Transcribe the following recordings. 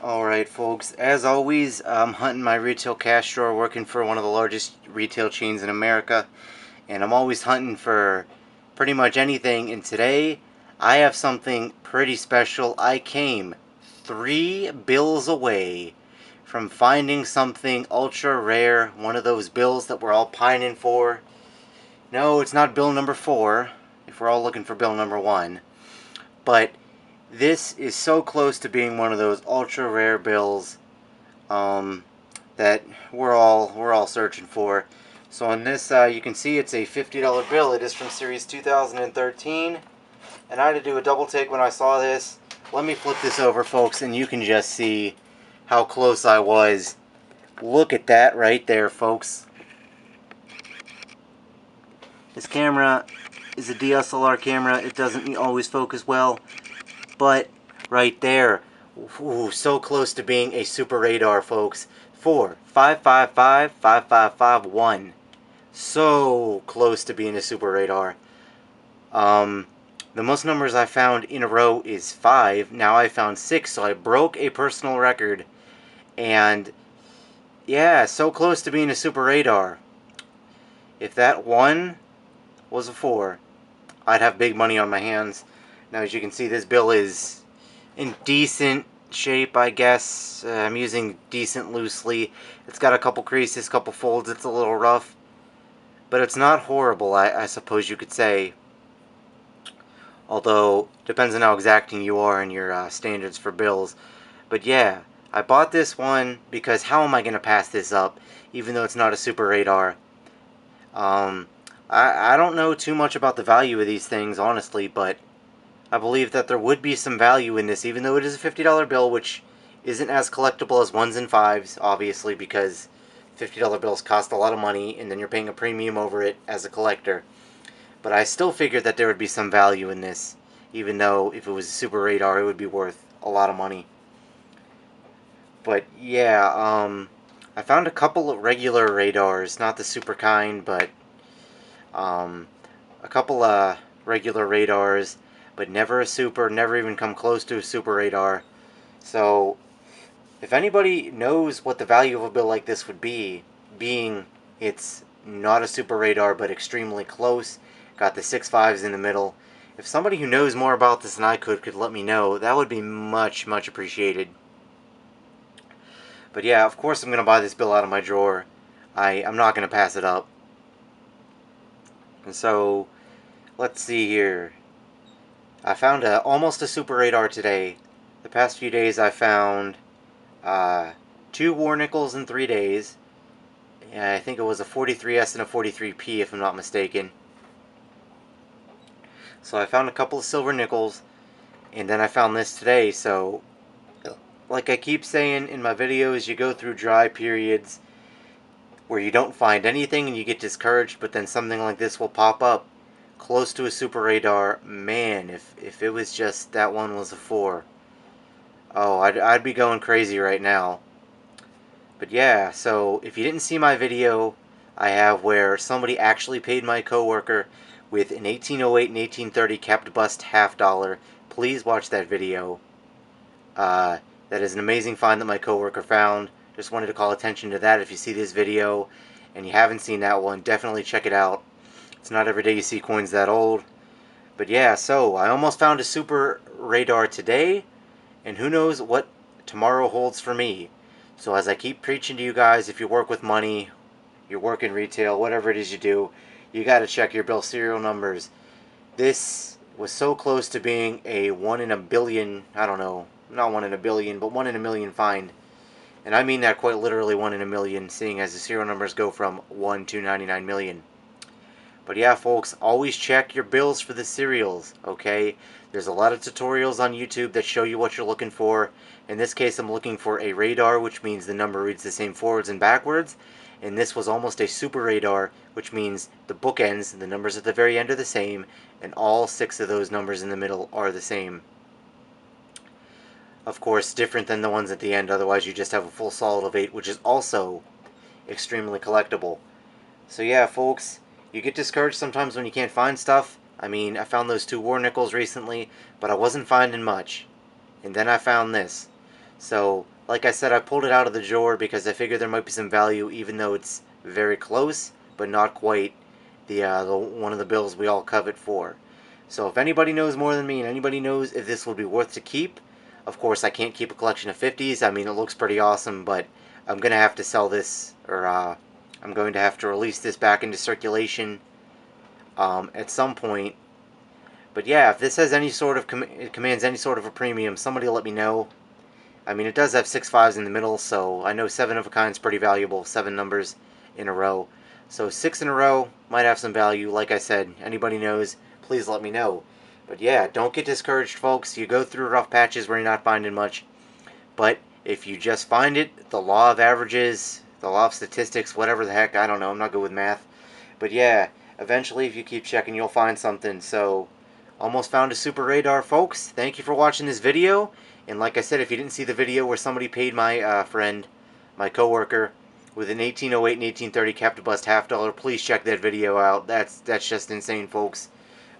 Alright folks, as always, I'm hunting my retail cash drawer, working for one of the largest retail chains in America, and I'm always hunting for pretty much anything, and today I have something pretty special. I came 3 bills away from finding something ultra rare, one of those bills that we're all pining for. No, it's not bill number 4, if we're all looking for bill number 1, but this is so close to being one of those ultra rare bills that we're all searching for. So on this, you can see it's a $50 bill. It is from series 2013, and I had to do a double take when I saw this. Let me flip this over, folks, and you can just see how close I was. Look at that right there, folks. This camera is a DSLR camera. It doesn't always focus well, but right there, ooh, so close to being a super radar, folks. 455555551. So close to being a super radar. The most numbers I found in a row is 5. Now I found 6, so I broke a personal record. And yeah, so close to being a super radar. If that 1 was a 4, I'd have big money on my hands. Now, as you can see, this bill is in decent shape, I guess. I'm using decent loosely. It's got a couple creases, couple folds. It's a little rough, but it's not horrible, I suppose you could say. Although, depends on how exacting you are in your standards for bills. But yeah, I bought this one because how am I going to pass this up, even though it's not a super radar? I don't know too much about the value of these things, honestly, but I believe that there would be some value in this, even though it is a $50 bill, which isn't as collectible as 1s and 5s, obviously, because $50 bills cost a lot of money, and then you're paying a premium over it as a collector. But I still figured that there would be some value in this, even though if it was a super radar, it would be worth a lot of money. But yeah, I found a couple of regular radars, not the super kind, but a couple of regular radars, but never a super, never even come close to a super radar. So if anybody knows what the value of a bill like this would be, being it's not a super radar but extremely close, got the 6.5s in the middle, if somebody who knows more about this than I could let me know, that would be much appreciated. But yeah, of course I'm going to buy this bill out of my drawer. I'm not going to pass it up. And so, let's see here. I found almost a super radar today. The past few days I found 2 war nickels in 3 days. I think it was a 43S and a 43P, if I'm not mistaken. So I found a couple of silver nickels, and then I found this today. So, like I keep saying in my videos, you go through dry periods where you don't find anything and you get discouraged, but then something like this will pop up close to a super radar. Man, if it was just that one was a 4, oh, I'd be going crazy right now. But yeah, so if you didn't see my video, I have where somebody actually paid my coworker with an 1808 and 1830 capped bust $50. Please watch that video. That is an amazing find that my coworker found. Just wanted to call attention to that. If you see this video and you haven't seen that one, definitely check it out. It's not every day you see coins that old. But yeah, so I almost found a super radar today, and who knows what tomorrow holds for me. So as I keep preaching to you guys, if you work with money, you work in retail, whatever it is you do, you got to check your bill serial numbers. This was so close to being a 1 in a billion, I don't know, not 1 in a billion, but 1 in a million find. And I mean that quite literally 1 in a million, seeing as the serial numbers go from 1 to 99 million. But yeah, folks, always check your bills for the serials, okay? There's a lot of tutorials on YouTube that show you what you're looking for. In this case, I'm looking for a radar, which means the number reads the same forwards and backwards. And this was almost a super radar, which means the bookends, the numbers at the very end are the same, and all 6 of those numbers in the middle are the same. Of course, different than the ones at the end, otherwise you just have a full solid of 8, which is also extremely collectible. So yeah, folks, you get discouraged sometimes when you can't find stuff. I mean, I found those 2 war nickels recently, but I wasn't finding much. And then I found this. So like I said, I pulled it out of the drawer because I figured there might be some value, even though it's very close, but not quite the one of the bills we all covet for. So if anybody knows more than me, and anybody knows if this would be worth to keep, of course I can't keep a collection of 50s. I mean, it looks pretty awesome, but I'm going to have to sell this, or I'm going to have to release this back into circulation at some point. But yeah, if this has any sort of it commands any sort of a premium, somebody let me know. I mean, it does have 6 5s in the middle, so I know 7 of a kind is pretty valuable, 7 numbers in a row. So 6 in a row might have some value. Like I said, anybody knows, please let me know. But yeah, don't get discouraged, folks. You go through rough patches where you're not finding much. But if you just find it, the law of averages, the law of statistics, whatever the heck, I don't know, I'm not good with math. But yeah, eventually if you keep checking, you'll find something. So, almost found a super radar, folks. Thank you for watching this video. And like I said, if you didn't see the video where somebody paid my friend, my coworker, with an 1808 and 1830 captive bust $50, please check that video out. That's just insane, folks.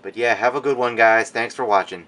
But yeah, have a good one, guys. Thanks for watching.